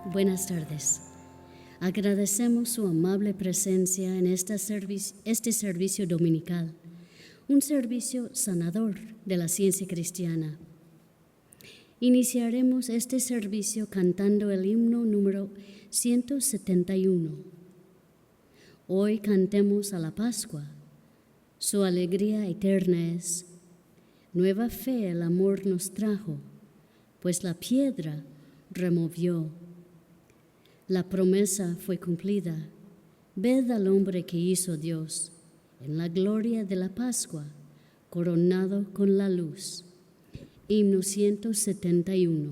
Buenas tardes. Agradecemos su amable presencia en este servicio dominical, un servicio sanador de la ciencia cristiana. Iniciaremos este servicio cantando el himno número 171. Hoy cantemos a la Pascua. Su alegría eterna es. Nueva fe el amor nos trajo, pues la piedra removió. La promesa fue cumplida. Ved al hombre que hizo Dios, en la gloria de la Pascua, coronado con la luz. Himno 171,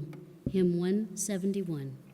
Hymn 171.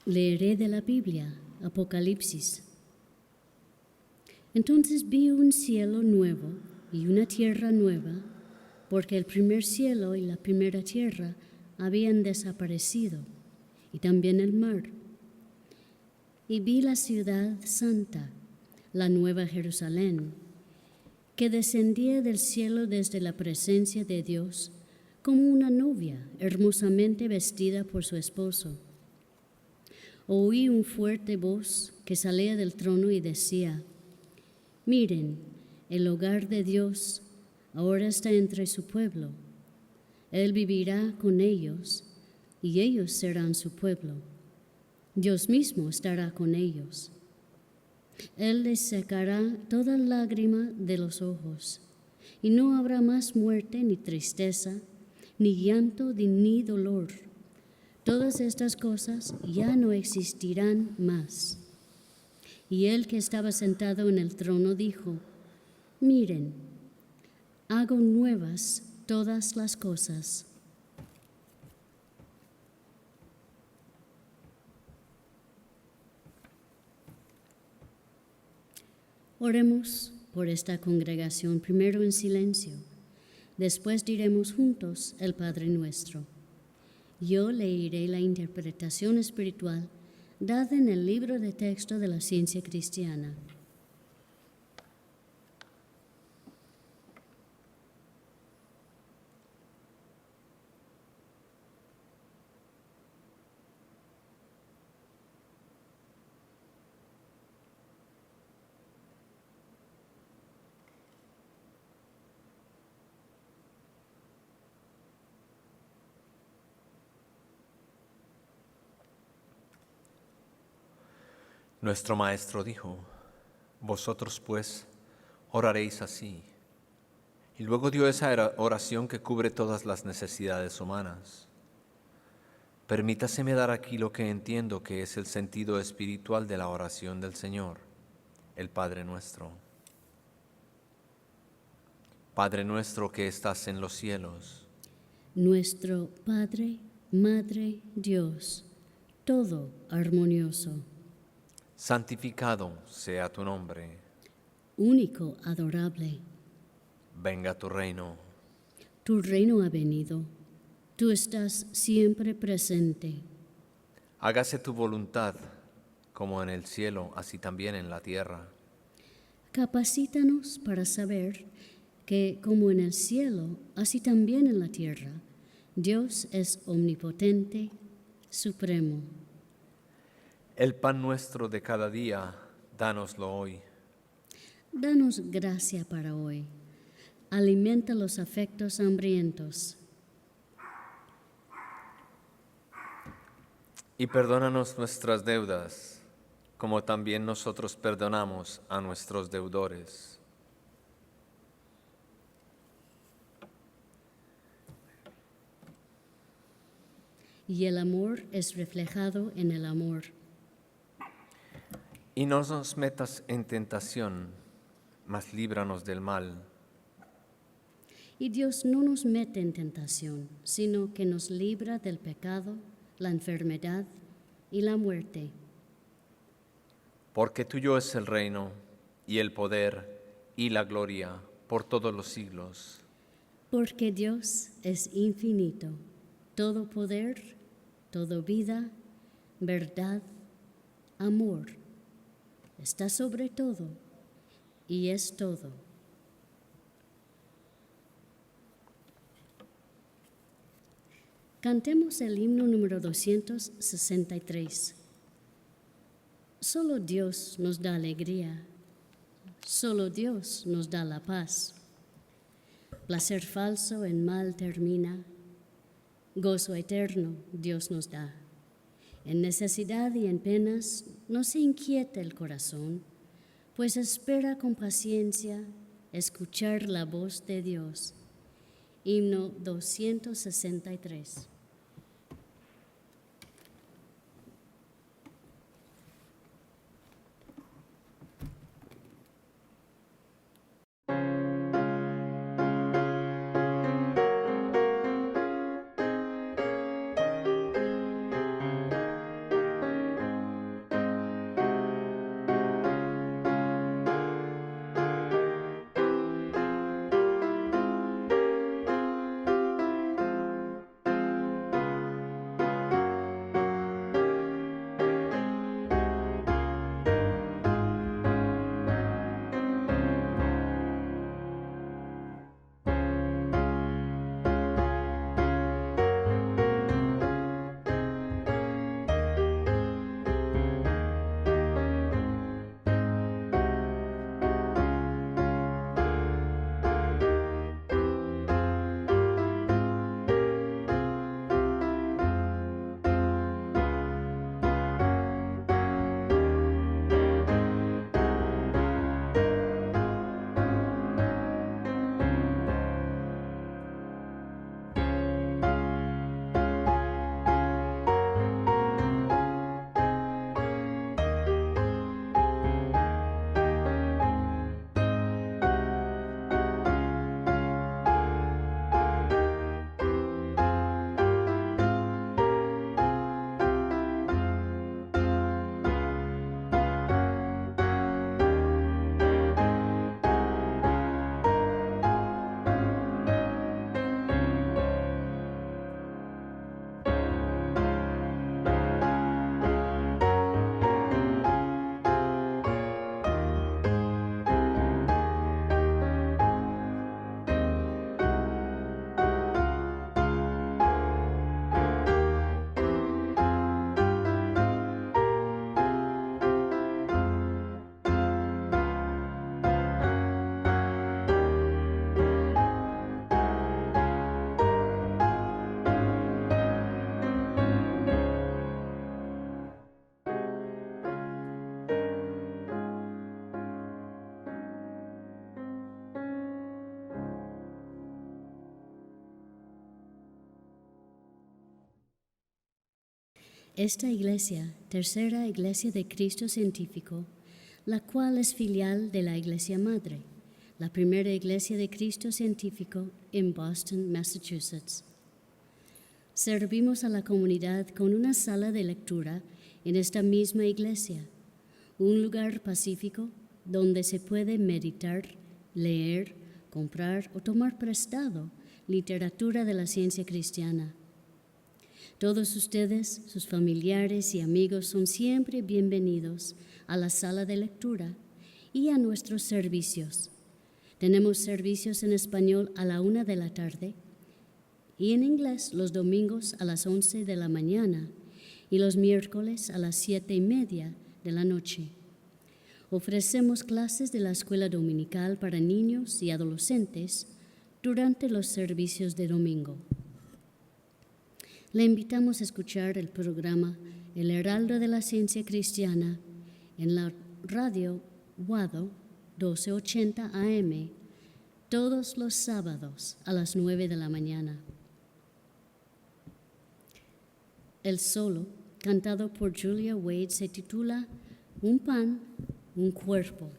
Leeré de la Biblia, Apocalipsis. Entonces vi un cielo nuevo y una tierra nueva, porque el primer cielo y la primera tierra habían desaparecido, y también el mar. Y vi la ciudad santa, la nueva Jerusalén, que descendía del cielo desde la presencia de Dios, como una novia hermosamente vestida por su esposo. Oí una fuerte voz que salía del trono y decía: miren, el hogar de Dios ahora está entre su pueblo. Él vivirá con ellos y ellos serán su pueblo. Dios mismo estará con ellos. Él les secará toda lágrima de los ojos, y no habrá más muerte, ni tristeza, ni llanto, ni dolor. Todas estas cosas ya no existirán más. Y el que estaba sentado en el trono dijo: Miren, hago nuevas todas las cosas. Oremos por esta congregación, primero en silencio. Después diremos juntos el Padre Nuestro. Yo leeré la interpretación espiritual dada en el libro de texto de la ciencia cristiana. Nuestro Maestro dijo: vosotros pues oraréis así. Y luego dio esa oración que cubre todas las necesidades humanas. Permítaseme dar aquí lo que entiendo que es el sentido espiritual de la oración del Señor, el Padre Nuestro. Padre nuestro que estás en los cielos. Nuestro Padre, Madre, Dios, todo armonioso. Santificado sea tu nombre. Único, adorable. Venga tu reino. Tu reino ha venido. Tú estás siempre presente. Hágase tu voluntad, como en el cielo, así también en la tierra. Capacítanos para saber que, como en el cielo, así también en la tierra, Dios es omnipotente, supremo. El pan nuestro de cada día, dánoslo hoy. Danos gracia para hoy. Alimenta los afectos hambrientos. Y perdónanos nuestras deudas, como también nosotros perdonamos a nuestros deudores. Y el amor es reflejado en el amor. Y no nos metas en tentación, mas líbranos del mal. Y Dios no nos mete en tentación, sino que nos libra del pecado, la enfermedad y la muerte. Porque tuyo es el reino, y el poder, y la gloria, por todos los siglos. Porque Dios es infinito, todo poder, toda vida, verdad, amor. Está sobre todo y es todo. Cantemos el himno número 263. Solo Dios nos da alegría, solo Dios nos da la paz. Placer falso en mal termina, gozo eterno Dios nos da. En necesidad y en penas no se inquieta el corazón, pues espera con paciencia escuchar la voz de Dios. Himno 263. Esta iglesia, tercera iglesia de Cristo científico, la cual es filial de la Iglesia Madre, la primera iglesia de Cristo científico en Boston, Massachusetts. Servimos a la comunidad con una sala de lectura en esta misma iglesia, un lugar pacífico donde se puede meditar, leer, comprar o tomar prestado literatura de la ciencia cristiana. Todos ustedes, sus familiares y amigos son siempre bienvenidos a la sala de lectura y a nuestros servicios. Tenemos servicios en español a la 1 de la tarde y en inglés los domingos a las 11 de la mañana y los miércoles a las 7:30 de la noche. Ofrecemos clases de la escuela dominical para niños y adolescentes durante los servicios de domingo. Le invitamos a escuchar el programa El Heraldo de la Ciencia Cristiana en la radio WADO 1280 AM todos los sábados a las 9 de la mañana. El solo, cantado por Julia Wade, se titula Un pan, un cuerpo.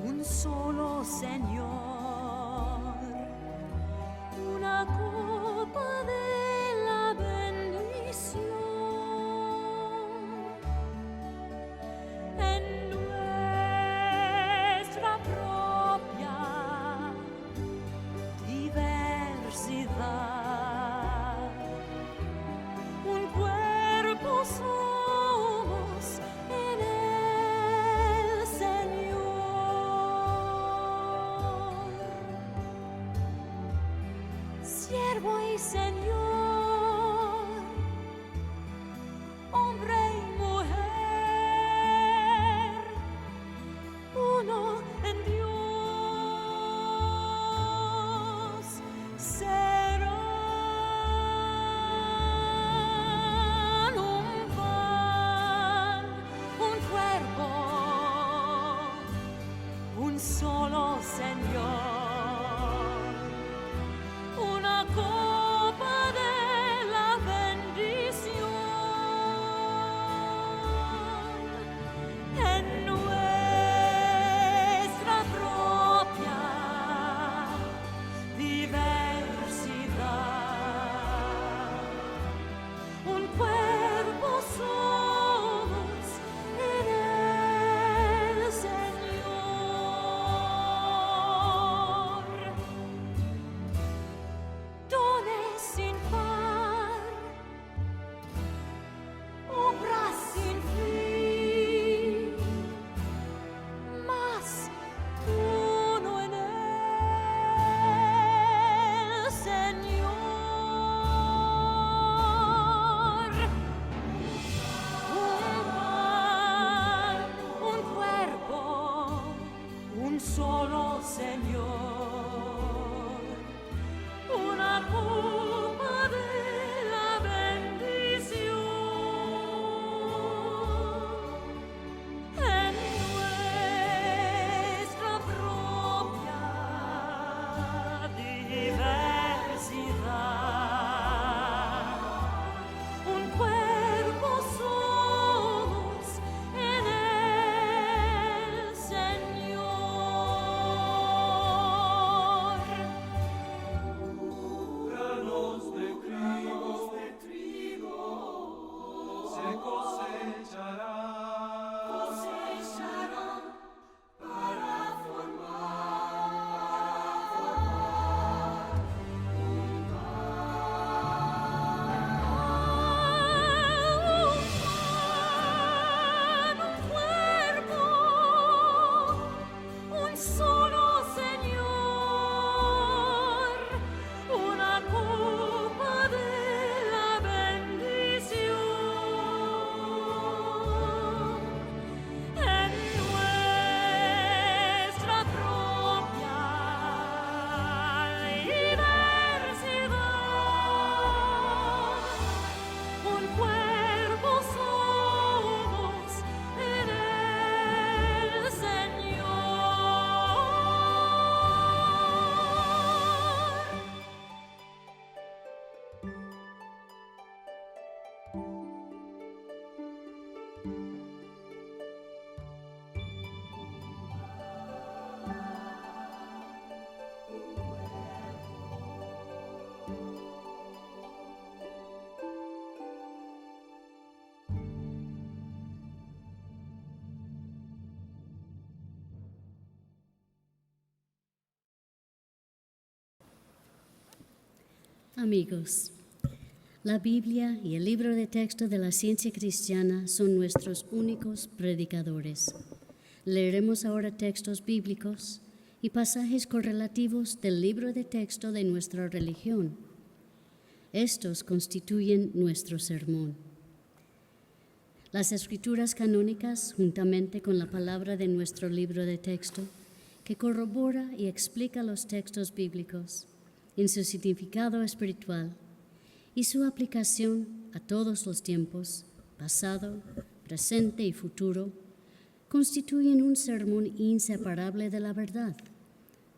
Un solo Señor, una copa de la bendición en nuestra propia diversidad, un cuerpo somos en el Señor, siervo y Señor, hombre y mujer, uno en Dios serán un pan, un cuerpo, un solo Señor, una copa de la bendición en nuestra propia diversidad, un cuerpo somos en el Señor. Toda Amigos, la Biblia y el libro de texto de la ciencia cristiana son nuestros únicos predicadores. Leeremos ahora textos bíblicos y pasajes correlativos del libro de texto de nuestra religión. Estos constituyen nuestro sermón. Las escrituras canónicas, juntamente con la palabra de nuestro libro de texto, que corrobora y explica los textos bíblicos en su significado espiritual y su aplicación a todos los tiempos, pasado, presente y futuro, constituyen un sermón inseparable de la verdad,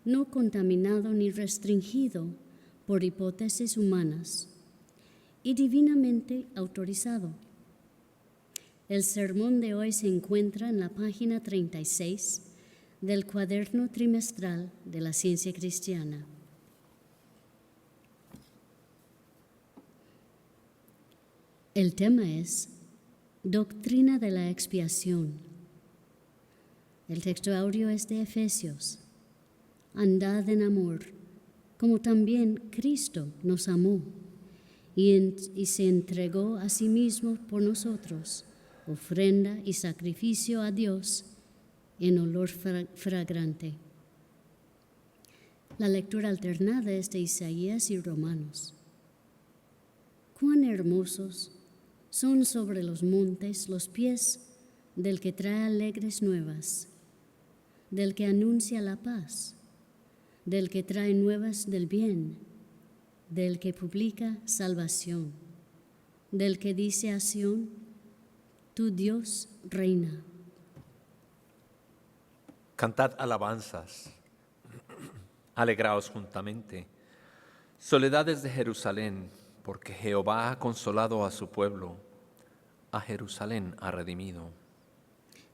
no contaminado ni restringido por hipótesis humanas y divinamente autorizado. El sermón de hoy se encuentra en la página 36 del cuaderno trimestral de la ciencia cristiana. El tema es Doctrina de la expiación. El texto audio es de Efesios. Andad en amor, como también Cristo nos amó y se entregó a sí mismo por nosotros, ofrenda y sacrificio a Dios en olor fragrante. La lectura alternada es de Isaías y Romanos. Cuán hermosos son sobre los montes los pies del que trae alegres nuevas, del que anuncia la paz, del que trae nuevas del bien, del que publica salvación, del que dice a Sión, tu Dios reina. Cantad alabanzas, alegraos juntamente, soledades de Jerusalén, porque Jehová ha consolado a su pueblo, a Jerusalén ha redimido.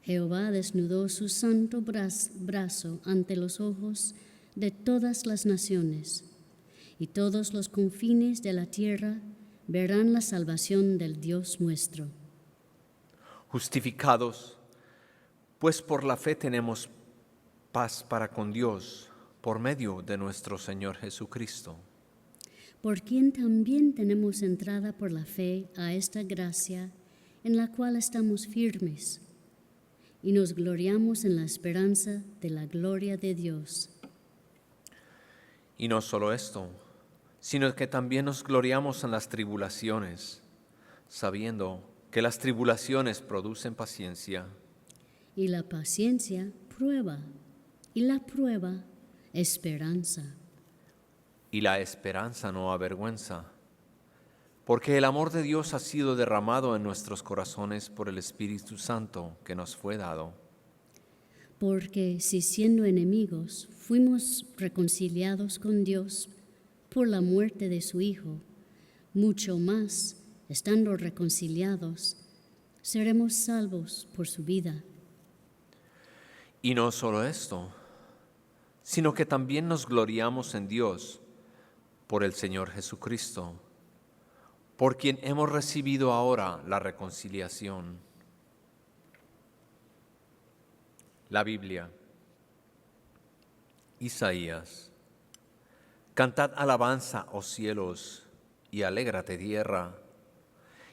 Jehová desnudó su santo brazo ante los ojos de todas las naciones, y todos los confines de la tierra verán la salvación del Dios nuestro. Justificados, pues por la fe tenemos paz para con Dios, por medio de nuestro Señor Jesucristo, por quien también tenemos entrada por la fe a esta gracia en la cual estamos firmes y nos gloriamos en la esperanza de la gloria de Dios. Y no solo esto, sino que también nos gloriamos en las tribulaciones, sabiendo que las tribulaciones producen paciencia. Y la paciencia prueba, y la prueba esperanza. Y la esperanza no avergüenza, porque el amor de Dios ha sido derramado en nuestros corazones por el Espíritu Santo que nos fue dado. Porque si siendo enemigos fuimos reconciliados con Dios por la muerte de su Hijo, mucho más, estando reconciliados, seremos salvos por su vida. Y no solo esto, sino que también nos gloriamos en Dios por el Señor Jesucristo, por quien hemos recibido ahora la reconciliación. La Biblia. Isaías. Cantad alabanza, oh cielos, y alégrate tierra,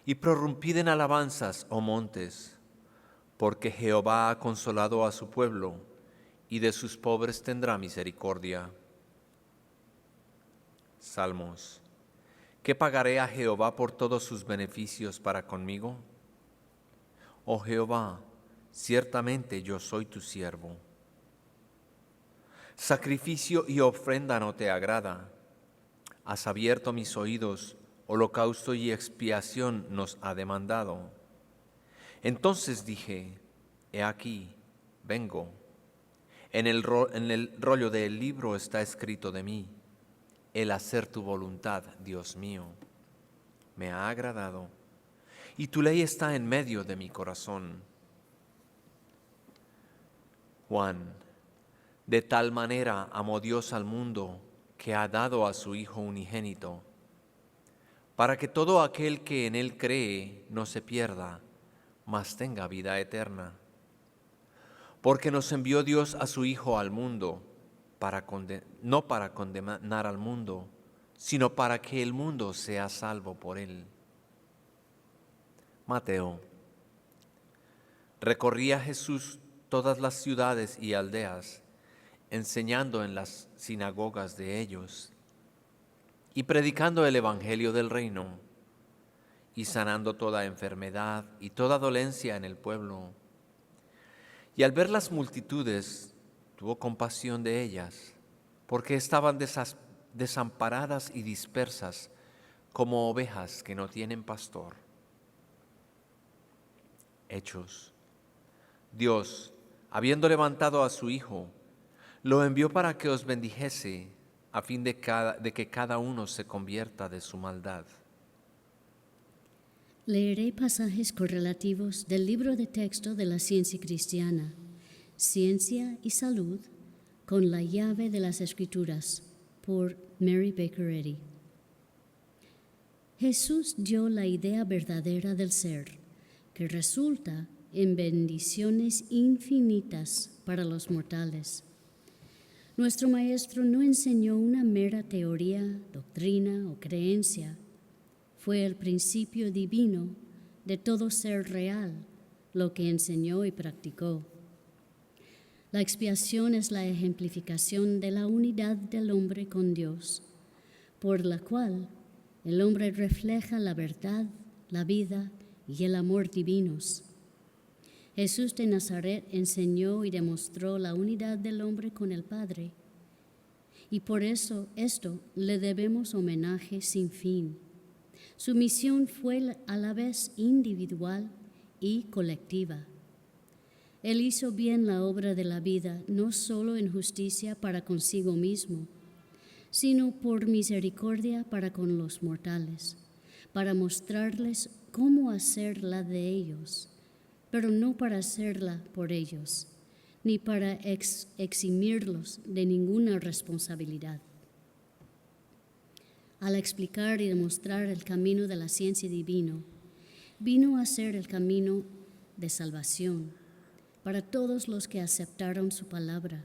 y prorrumpid en alabanzas, oh montes, porque Jehová ha consolado a su pueblo, y de sus pobres tendrá misericordia. Salmos. ¿Qué pagaré a Jehová por todos sus beneficios para conmigo? Oh Jehová, ciertamente yo soy tu siervo. Sacrificio y ofrenda no te agrada. Has abierto mis oídos, holocausto y expiación nos ha demandado. Entonces dije, he aquí, vengo. En el rollo del libro está escrito de mí, el hacer tu voluntad, Dios mío, me ha agradado, y tu ley está en medio de mi corazón. Juan, de tal manera amó Dios al mundo que ha dado a su Hijo unigénito, para que todo aquel que en él cree no se pierda, mas tenga vida eterna. Porque nos envió Dios a su Hijo al mundo, no para condenar al mundo, sino para que el mundo sea salvo por él. Mateo. Recorría Jesús todas las ciudades y aldeas, enseñando en las sinagogas de ellos y predicando el evangelio del reino y sanando toda enfermedad y toda dolencia en el pueblo. Y al ver las multitudes, tuvo compasión de ellas, porque estaban desamparadas y dispersas como ovejas que no tienen pastor. Hechos. Dios, habiendo levantado a su Hijo, lo envió para que os bendijese, a fin de que cada uno se convierta de su maldad. Leeré pasajes correlativos del libro de texto de la ciencia cristiana, Ciencia y Salud, con la llave de las Escrituras, por Mary Baker Eddy. Jesús dio la idea verdadera del ser, que resulta en bendiciones infinitas para los mortales. Nuestro Maestro no enseñó una mera teoría, doctrina o creencia. Fue el principio divino de todo ser real, lo que enseñó y practicó. La expiación es la ejemplificación de la unidad del hombre con Dios, por la cual el hombre refleja la verdad, la vida y el amor divinos. Jesús de Nazaret enseñó y demostró la unidad del hombre con el Padre, y por eso esto le debemos homenaje sin fin. Su misión fue a la vez individual y colectiva. Él hizo bien la obra de la vida, no solo en justicia para consigo mismo, sino por misericordia para con los mortales, para mostrarles cómo hacerla de ellos, pero no para hacerla por ellos, ni para eximirlos de ninguna responsabilidad. Al explicar y demostrar el camino de la ciencia divino, vino a ser el camino de salvación para todos los que aceptaron su palabra.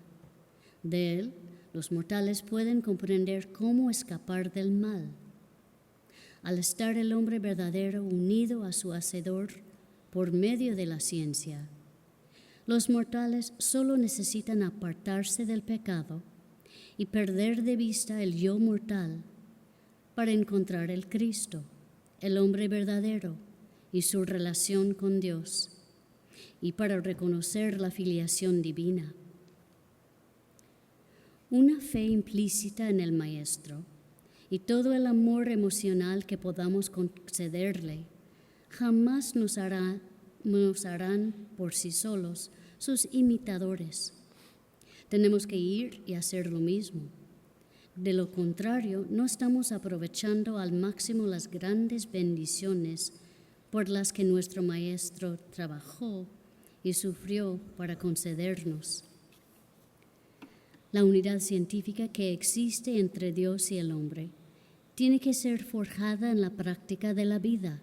De él, los mortales pueden comprender cómo escapar del mal. Al estar el hombre verdadero unido a su Hacedor por medio de la ciencia, los mortales solo necesitan apartarse del pecado y perder de vista el yo mortal para encontrar el Cristo, el hombre verdadero y su relación con Dios, y para reconocer la filiación divina. Una fe implícita en el Maestro y todo el amor emocional que podamos concederle jamás nos harán por sí solos sus imitadores. Tenemos que ir y hacer lo mismo. De lo contrario, no estamos aprovechando al máximo las grandes bendiciones por las que nuestro Maestro trabajó y sufrió para concedernos. La unidad científica que existe entre Dios y el hombre tiene que ser forjada en la práctica de la vida,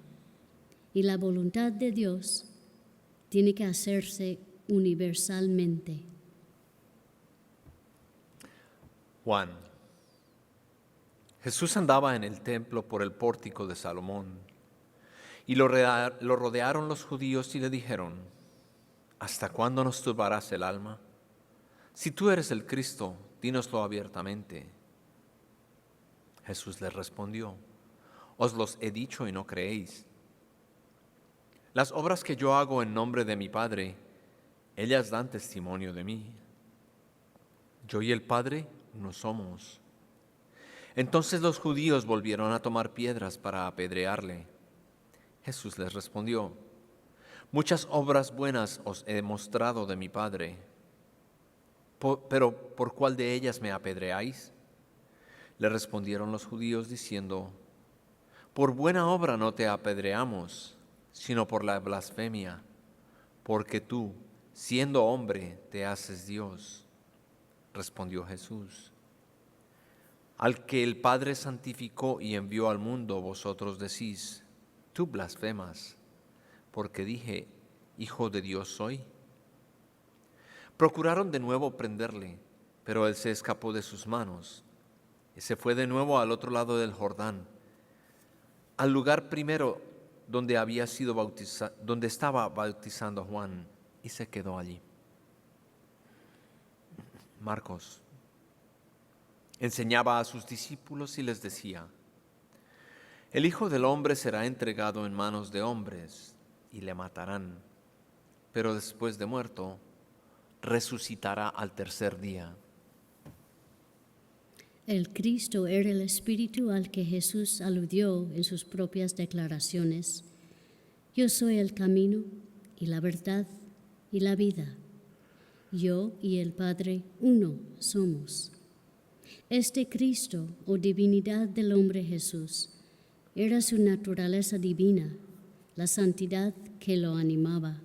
y la voluntad de Dios tiene que hacerse universalmente. Juan. Jesús andaba en el templo por el pórtico de Salomón, y lo rodearon los judíos y le dijeron: ¿Hasta cuándo nos turbarás el alma? Si tú eres el Cristo, dínoslo abiertamente. Jesús les respondió: Os los he dicho y no creéis. Las obras que yo hago en nombre de mi Padre, ellas dan testimonio de mí. Yo y el Padre uno somos. Entonces los judíos volvieron a tomar piedras para apedrearle. Jesús les respondió: Muchas obras buenas os he mostrado de mi Padre, pero ¿por cuál de ellas me apedreáis? Le respondieron los judíos diciendo: Por buena obra no te apedreamos, sino por la blasfemia, porque tú, siendo hombre, te haces Dios. Respondió Jesús: Al que el Padre santificó y envió al mundo, vosotros decís: Tú blasfemas, porque dije: Hijo de Dios soy. Procuraron de nuevo prenderle, pero él se escapó de sus manos, y se fue de nuevo al otro lado del Jordán, al lugar primero donde donde estaba bautizando a Juan, y se quedó allí. Marcos enseñaba a sus discípulos y les decía: el Hijo del Hombre será entregado en manos de hombres y le matarán, pero después de muerto resucitará al tercer día. El Cristo era el Espíritu al que Jesús aludió en sus propias declaraciones: yo soy el camino y la verdad y la vida. Yo y el Padre uno somos. Este Cristo, o divinidad del hombre Jesús, era su naturaleza divina, la santidad que lo animaba.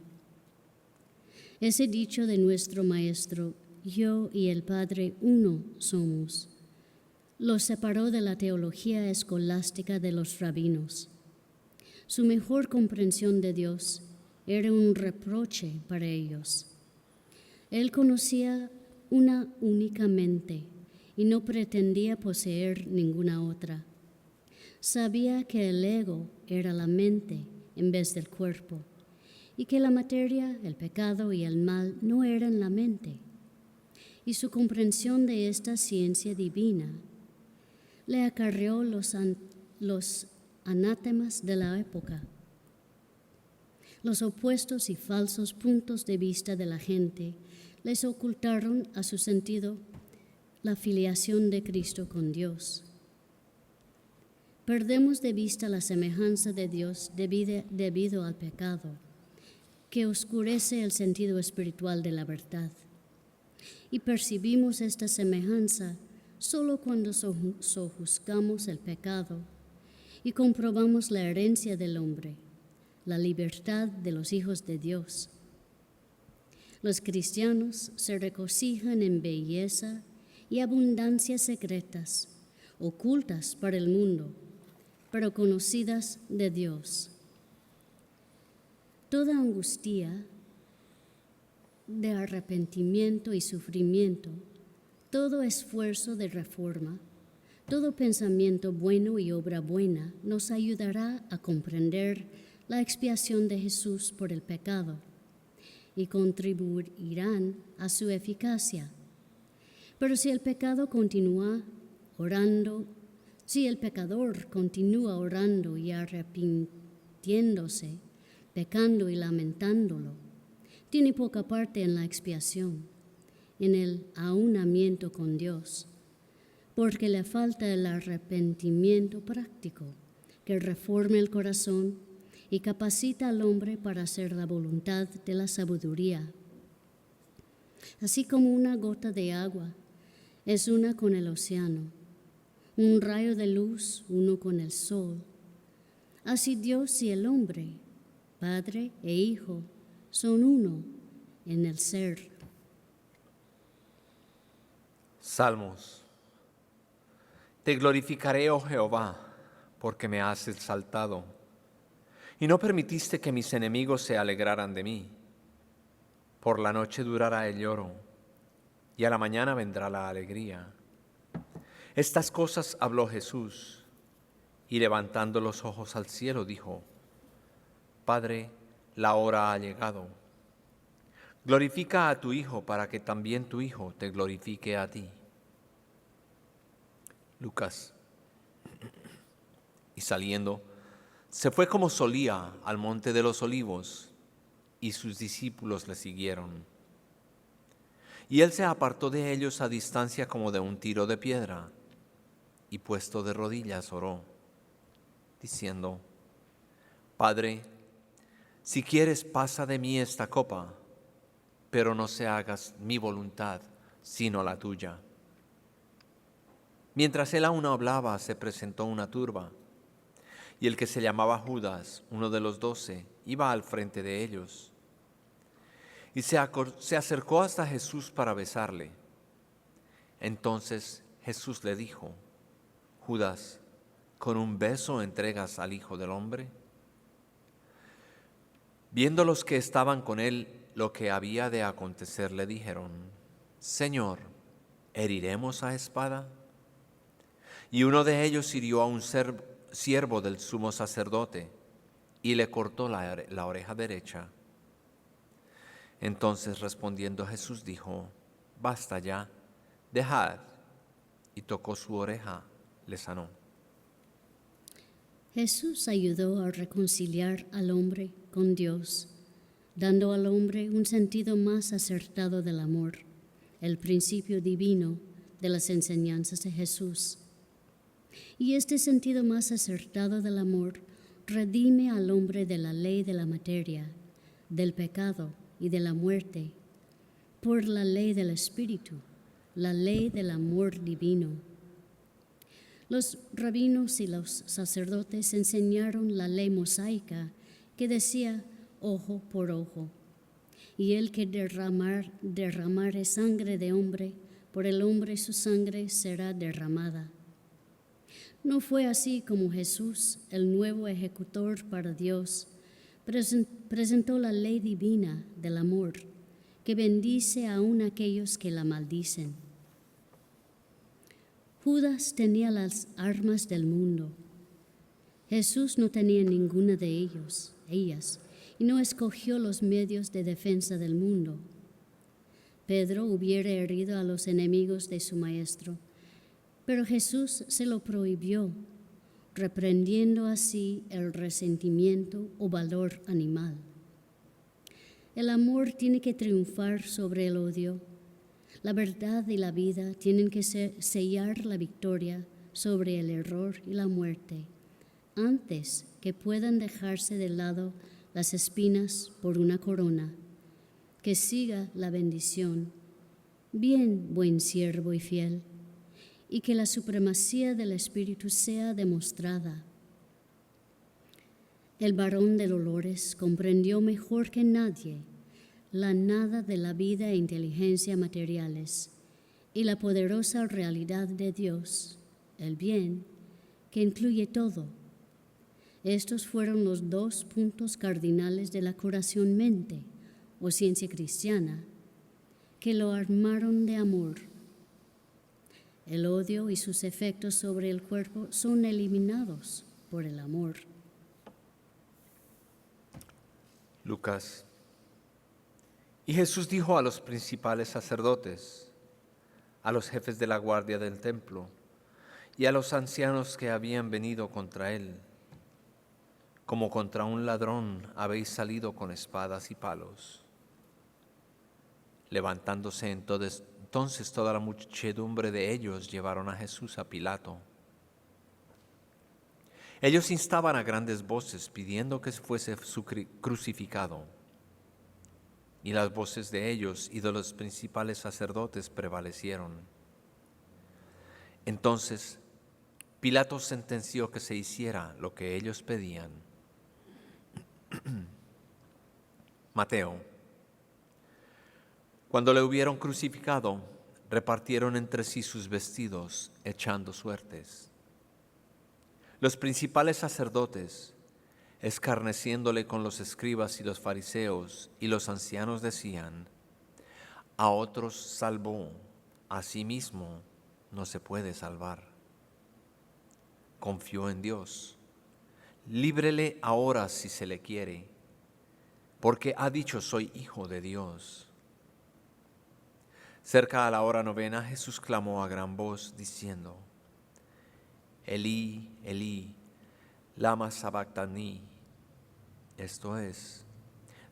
Ese dicho de nuestro Maestro, yo y el Padre uno somos, lo separó de la teología escolástica de los rabinos. Su mejor comprensión de Dios era un reproche para ellos. Él conocía una única mente y no pretendía poseer ninguna otra. Sabía que el ego era la mente en vez del cuerpo y que la materia, el pecado y el mal no eran la mente. Y su comprensión de esta ciencia divina le acarreó los anátemas de la época. Los opuestos y falsos puntos de vista de la gente les ocultaron a su sentido la filiación de Cristo con Dios. Perdemos de vista la semejanza de Dios debido al pecado, que oscurece el sentido espiritual de la verdad. Y percibimos esta semejanza solo cuando sojuzgamos el pecado y comprobamos la herencia del hombre, la libertad de los hijos de Dios. Los cristianos se regocijan en belleza y abundancia secretas, ocultas para el mundo, pero conocidas de Dios. Toda angustia de arrepentimiento y sufrimiento, todo esfuerzo de reforma, todo pensamiento bueno y obra buena nos ayudará a comprender la expiación de Jesús por el pecado y contribuirán a su eficacia. Pero si el pecador continúa orando y arrepintiéndose, pecando y lamentándolo, tiene poca parte en la expiación, en el aunamiento con Dios, porque le falta el arrepentimiento práctico que reforme el corazón y capacita al hombre para hacer la voluntad de la sabiduría. Así como una gota de agua es una con el océano, un rayo de luz uno con el sol, así Dios y el hombre, Padre e Hijo, son uno en el ser. Salmos. Te glorificaré, oh Jehová, porque me has exaltado, y no permitiste que mis enemigos se alegraran de mí. Por la noche durará el lloro, y a la mañana vendrá la alegría. Estas cosas habló Jesús, y levantando los ojos al cielo dijo: Padre, la hora ha llegado. Glorifica a tu Hijo para que también tu Hijo te glorifique a ti. Lucas. Y saliendo, se fue como solía al monte de los olivos, y sus discípulos le siguieron. Y él se apartó de ellos a distancia como de un tiro de piedra, y puesto de rodillas oró, diciendo: Padre, si quieres, pasa de mí esta copa, pero no se haga mi voluntad, sino la tuya. Mientras él aún hablaba, se presentó una turba, y el que se llamaba Judas, uno de los 12, iba al frente de ellos. Y se acercó hasta Jesús para besarle. Entonces Jesús le dijo: Judas, ¿con un beso entregas al Hijo del Hombre? Viendo los que estaban con él lo que había de acontecer, le dijeron: Señor, ¿heriremos a espada? Y uno de ellos hirió a un siervo del sumo sacerdote y le cortó la oreja derecha. Entonces respondiendo Jesús dijo: basta ya, dejad. Y tocó su oreja, le sanó. Jesús ayudó a reconciliar al hombre con Dios, dando al hombre un sentido más acertado del amor, el principio divino de las enseñanzas de Jesús. Y este sentido más acertado del amor redime al hombre de la ley de la materia, del pecado y de la muerte, por la ley del Espíritu, la ley del amor divino. Los rabinos y los sacerdotes enseñaron la ley mosaica que decía ojo por ojo, y el que derramare sangre de hombre, por el hombre su sangre será derramada. No fue así como Jesús, el nuevo ejecutor para Dios, presentó la ley divina del amor, que bendice aún a aquellos que la maldicen. Judas tenía las armas del mundo. Jesús no tenía ninguna de ellas, y no escogió los medios de defensa del mundo. Pedro hubiera herido a los enemigos de su maestro, pero Jesús se lo prohibió, reprendiendo así el resentimiento o valor animal. El amor tiene que triunfar sobre el odio. La verdad y la vida tienen que sellar la victoria sobre el error y la muerte, antes que puedan dejarse de lado las espinas por una corona. Que siga la bendición. Bien, buen siervo y fiel, y que la supremacía del Espíritu sea demostrada. El varón de Dolores comprendió mejor que nadie la nada de la vida e inteligencia materiales y la poderosa realidad de Dios, el bien, que incluye todo. Estos fueron los 2 puntos cardinales de la curación mente, o ciencia cristiana, que lo armaron de amor. El odio y sus efectos sobre el cuerpo son eliminados por el amor. Lucas. Y Jesús dijo a los principales sacerdotes, a los jefes de la guardia del templo y a los ancianos que habían venido contra él: como contra un ladrón habéis salido con espadas y palos. Levantándose entonces toda la muchedumbre de ellos, llevaron a Jesús a Pilato. Ellos instaban a grandes voces, pidiendo que fuese crucificado. Y las voces de ellos y de los principales sacerdotes prevalecieron. Entonces Pilato sentenció que se hiciera lo que ellos pedían. Mateo. Cuando le hubieron crucificado, repartieron entre sí sus vestidos, echando suertes. Los principales sacerdotes, escarneciéndole con los escribas y los fariseos y los ancianos, decían: a otros salvó, a sí mismo no se puede salvar. Confió en Dios. Líbrele ahora si se le quiere, porque ha dicho: soy hijo de Dios. Cerca a la hora 9, Jesús clamó a gran voz, diciendo: Elí, Elí, lama sabactani. Esto es: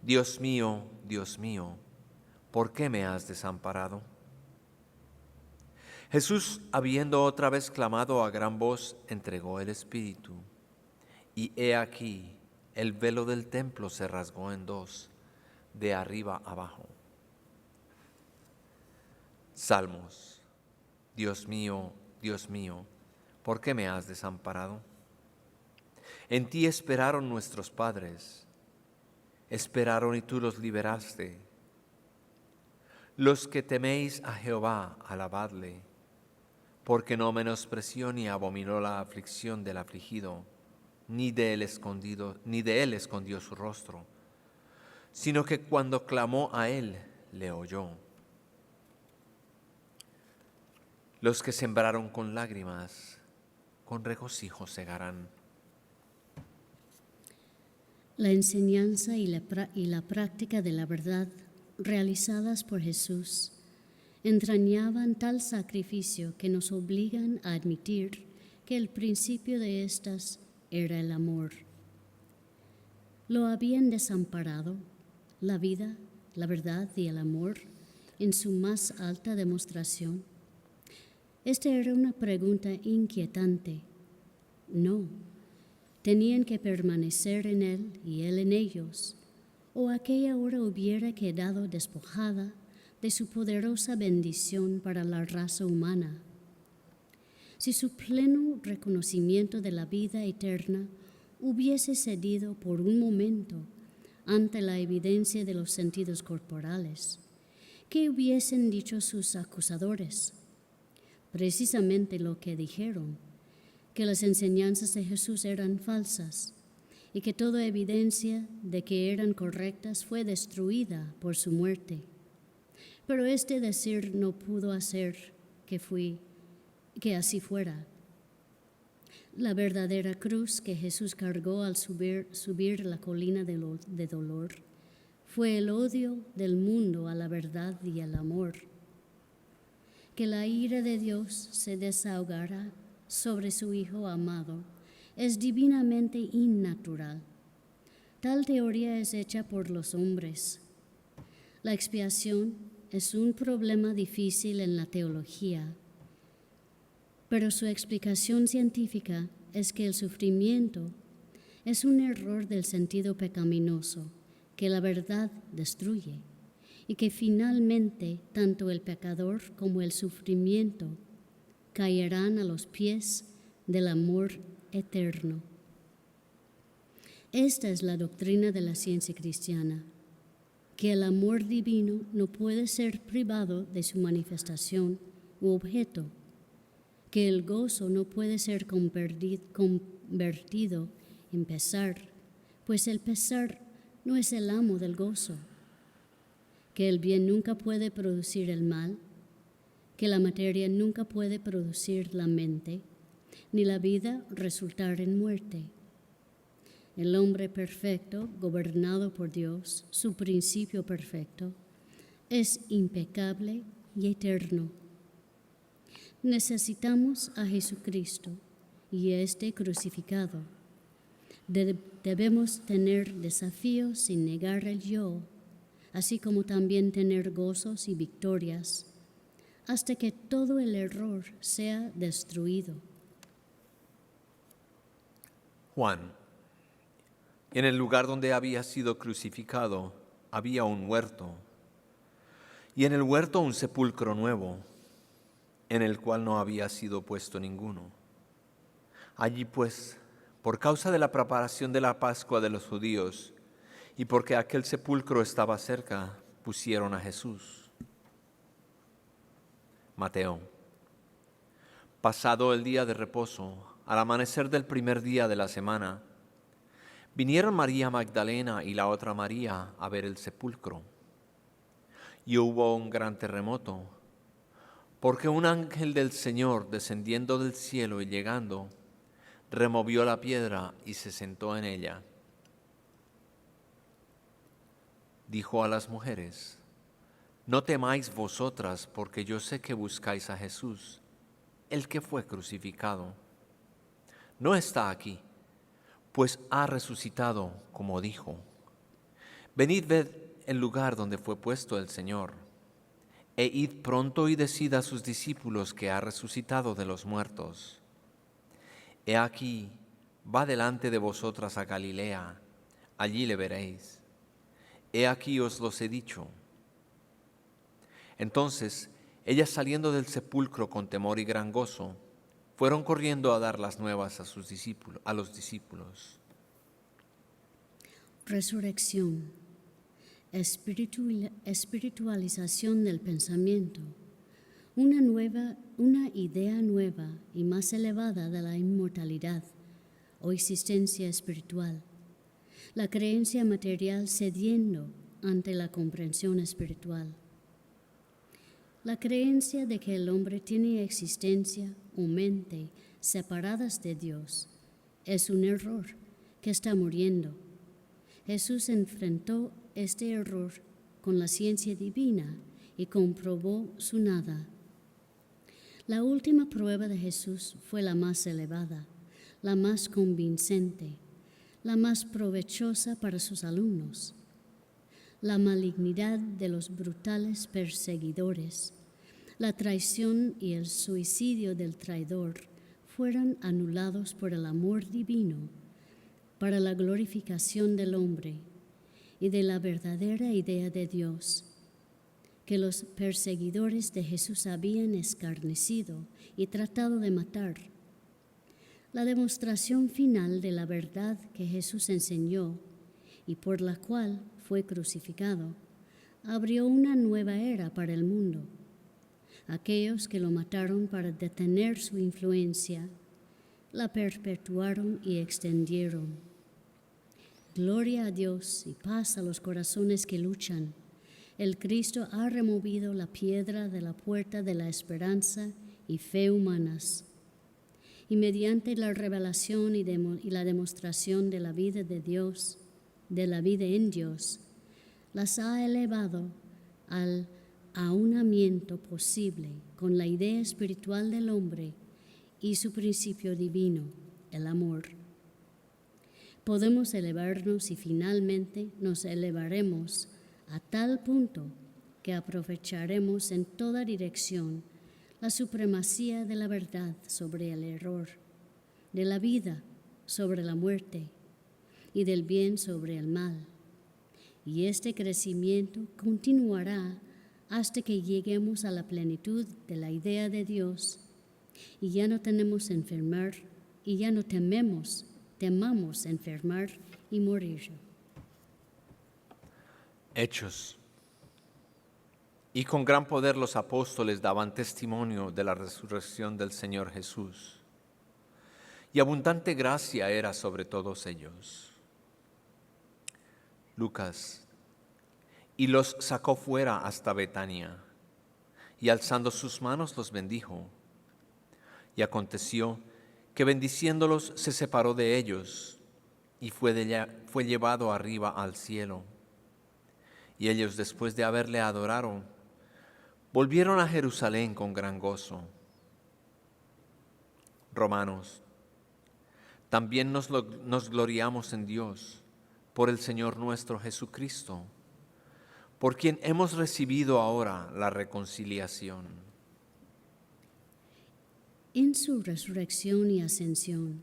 Dios mío, ¿por qué me has desamparado? Jesús, habiendo otra vez clamado a gran voz, entregó el Espíritu. Y he aquí, el velo del templo se rasgó en 2, de arriba abajo. Salmos. Dios mío, ¿por qué me has desamparado? En ti esperaron nuestros padres, esperaron y tú los liberaste. Los que teméis a Jehová, alabadle, porque no menospreció ni abominó la aflicción del afligido, ni de él escondió su rostro, sino que cuando clamó a él, le oyó. Los que sembraron con lágrimas con regocijo segarán. La enseñanza y la práctica de la verdad realizadas por Jesús entrañaban tal sacrificio que nos obligan a admitir que el principio de estas era el amor. Lo habían desamparado, la vida, la verdad y el amor en su más alta demostración. Esta era una pregunta inquietante. No, tenían que permanecer en Él y Él en ellos, o aquella hora hubiera quedado despojada de su poderosa bendición para la raza humana. Si su pleno reconocimiento de la vida eterna hubiese cedido por un momento ante la evidencia de los sentidos corporales, ¿qué hubiesen dicho sus acusadores? Precisamente lo que dijeron, que las enseñanzas de Jesús eran falsas y que toda evidencia de que eran correctas fue destruida por su muerte. Pero este decir no pudo hacer que así fuera. La verdadera cruz que Jesús cargó al subir la colina de dolor fue el odio del mundo a la verdad y al amor. Que la ira de Dios se desahogara sobre su Hijo amado es divinamente innatural. Tal teoría es hecha por los hombres. La expiación es un problema difícil en la teología, pero su explicación científica es que el sufrimiento es un error del sentido pecaminoso que la verdad destruye y que finalmente tanto el pecador como el sufrimiento caerán a los pies del amor eterno. Esta es la doctrina de la ciencia cristiana, que el amor divino no puede ser privado de su manifestación u objeto, que el gozo no puede ser convertido en pesar, pues el pesar no es el amo del gozo, que el bien nunca puede producir el mal, que la materia nunca puede producir la mente, ni la vida resultar en muerte. El hombre perfecto, gobernado por Dios, su principio perfecto, es impecable y eterno. Necesitamos a Jesucristo y a este crucificado. Debemos tener desafíos sin negar el yo, así como también tener gozos y victorias, hasta que todo el error sea destruido. Juan. En el lugar donde había sido crucificado había un huerto, y en el huerto un sepulcro nuevo, en el cual no había sido puesto ninguno. Allí pues, por causa de la preparación de la Pascua de los judíos, y porque aquel sepulcro estaba cerca, pusieron a Jesús. Mateo. Pasado el día de reposo, al amanecer del primer día de la semana, vinieron María Magdalena y la otra María a ver el sepulcro. Y hubo un gran terremoto, porque un ángel del Señor, descendiendo del cielo y llegando, removió la piedra y se sentó en ella. Dijo a las mujeres: no temáis vosotras, porque yo sé que buscáis a Jesús, el que fue crucificado. No está aquí, pues ha resucitado, como dijo. Venid, ved el lugar donde fue puesto el Señor, e id pronto y decid a sus discípulos que ha resucitado de los muertos. He aquí, va delante de vosotras a Galilea, allí le veréis. He aquí os los he dicho. Entonces, ellas saliendo del sepulcro con temor y gran gozo, fueron corriendo a dar las nuevas a los discípulos. Resurrección, espiritualización del pensamiento, una idea nueva y más elevada de la inmortalidad o existencia espiritual, la creencia material cediendo ante la comprensión espiritual. La creencia de que el hombre tiene existencia o mente separadas de Dios, es un error que está muriendo. Jesús enfrentó este error con la ciencia divina y comprobó su nada. La última prueba de Jesús fue la más elevada, la más convincente, la más provechosa para sus alumnos. La malignidad de los brutales perseguidores, la traición y el suicidio del traidor fueron anulados por el amor divino para la glorificación del hombre y de la verdadera idea de Dios, que los perseguidores de Jesús habían escarnecido y tratado de matar. La demostración final de la verdad que Jesús enseñó y por la cual fue crucificado, abrió una nueva era para el mundo. Aquellos que lo mataron para detener su influencia, la perpetuaron y extendieron. Gloria a Dios y paz a los corazones que luchan. El Cristo ha removido la piedra de la puerta de la esperanza y fe humanas. Y mediante la revelación y la demostración de la vida de Dios, de la vida en Dios, las ha elevado al aunamiento posible con la idea espiritual del hombre y su principio divino, el amor. Podemos elevarnos y finalmente nos elevaremos a tal punto que aprovecharemos en toda dirección la supremacía de la verdad sobre el error, de la vida sobre la muerte y del bien sobre el mal. Y este crecimiento continuará hasta que lleguemos a la plenitud de la idea de Dios y ya no temamos enfermar y morir. Hechos. Y con gran poder los apóstoles daban testimonio de la resurrección del Señor Jesús. Y abundante gracia era sobre todos ellos. Lucas. Y los sacó fuera hasta Betania, y alzando sus manos los bendijo. Y aconteció que bendiciéndolos se separó de ellos, y fue llevado arriba al cielo. Y ellos, después de haberle adorado, volvieron a Jerusalén con gran gozo. Romanos. También nos gloriamos en Dios por el Señor nuestro Jesucristo, por quien hemos recibido ahora la reconciliación. En su resurrección y ascensión,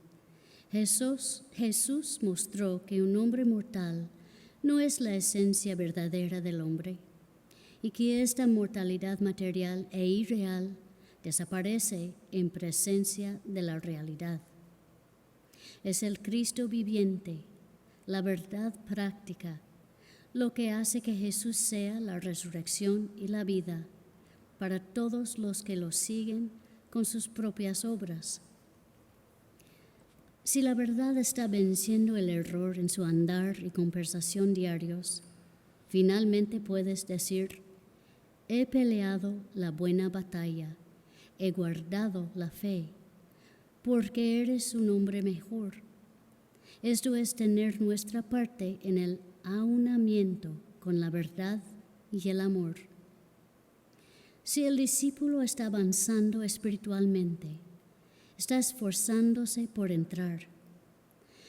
Jesús mostró que un hombre mortal no es la esencia verdadera del hombre y que esta mortalidad material e irreal desaparece en presencia de la realidad. Es el Cristo viviente, la verdad práctica, lo que hace que Jesús sea la resurrección y la vida para todos los que lo siguen con sus propias obras. Si la verdad está venciendo el error en su andar y conversación diarios, finalmente puedes decir: he peleado la buena batalla, he guardado la fe, porque eres un hombre mejor. Esto es tener nuestra parte en el aunamiento con la verdad y el amor. Si el discípulo está avanzando espiritualmente, está esforzándose por entrar,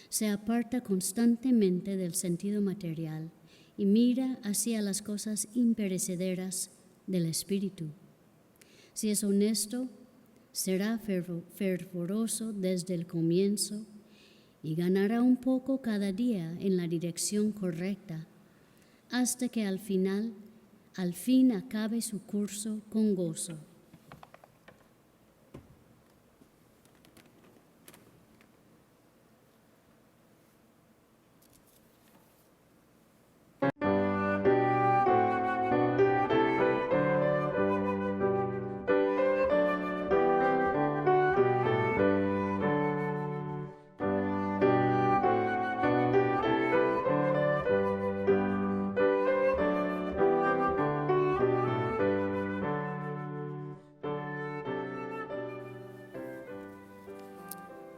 se aparta constantemente del sentido material y mira hacia las cosas imperecederas del espíritu. Si es honesto, será fervoroso desde el comienzo y ganará un poco cada día en la dirección correcta, hasta que al fin acabe su curso con gozo.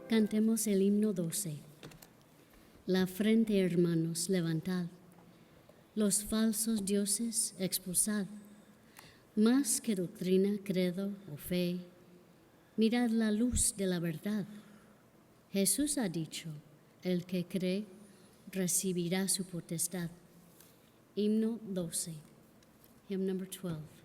Cantemos el himno 12. La frente, hermanos, levantad, los falsos dioses expulsad. Más que doctrina, credo o fe, mirad la luz de la verdad. Jesús ha dicho, el que cree recibirá su potestad. Himno 12. Hymn number 12.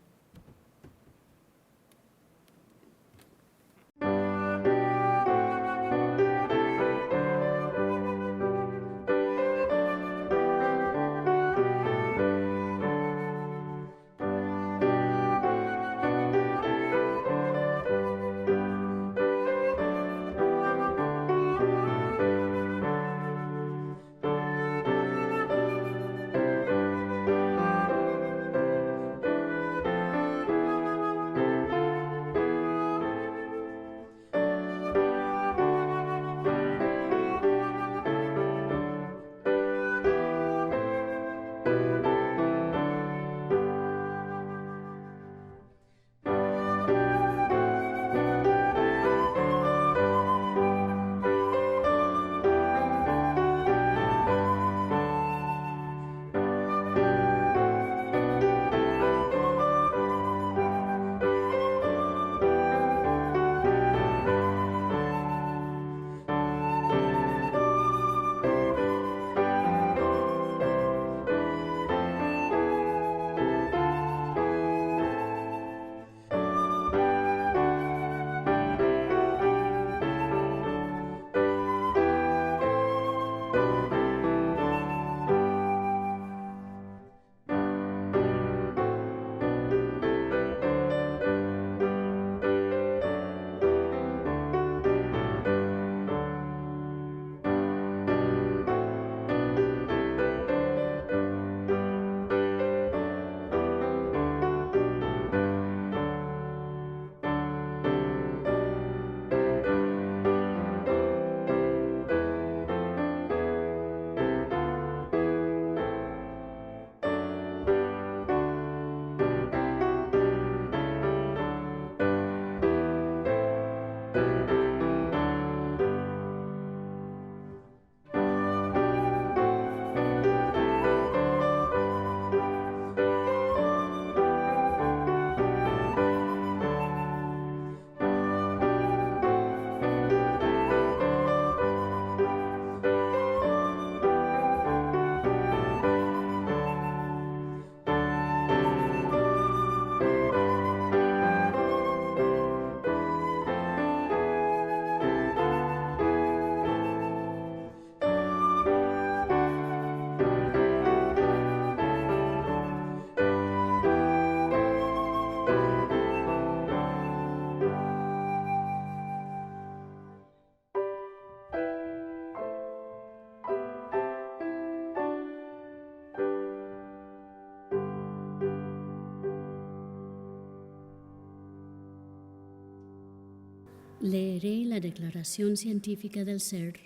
Leeré la Declaración Científica del Ser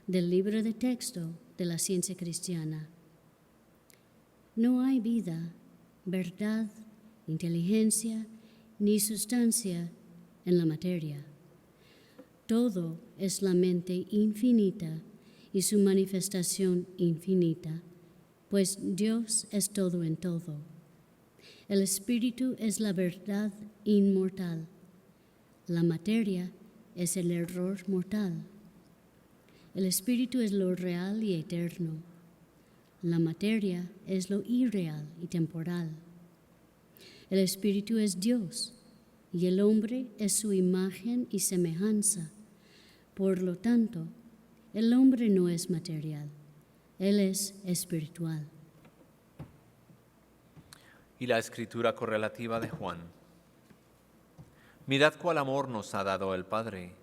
del libro de texto de la ciencia cristiana. No hay vida, verdad, inteligencia ni sustancia en la materia. Todo es la mente infinita y su manifestación infinita, pues Dios es todo en todo. El Espíritu es la verdad inmortal. La materia es el error mortal. El Espíritu es lo real y eterno. La materia es lo irreal y temporal. El Espíritu es Dios y el hombre es su imagen y semejanza. Por lo tanto, el hombre no es material, él es espiritual. Y la escritura correlativa de Juan. Mirad cuál amor nos ha dado el Padre,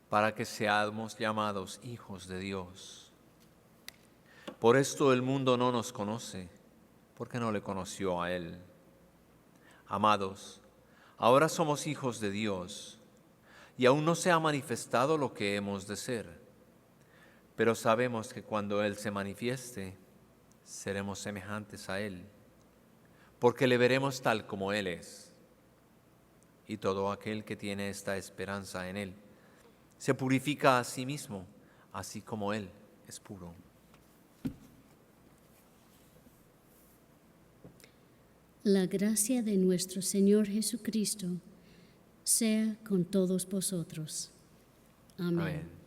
para que seamos llamados hijos de Dios. Por esto el mundo no nos conoce, porque no le conoció a Él. Amados, ahora somos hijos de Dios, y aún no se ha manifestado lo que hemos de ser. Pero sabemos que cuando Él se manifieste, seremos semejantes a Él, porque le veremos tal como Él es. Y todo aquel que tiene esta esperanza en Él se purifica a sí mismo, así como Él es puro. La gracia de nuestro Señor Jesucristo sea con todos vosotros. Amén. Amén.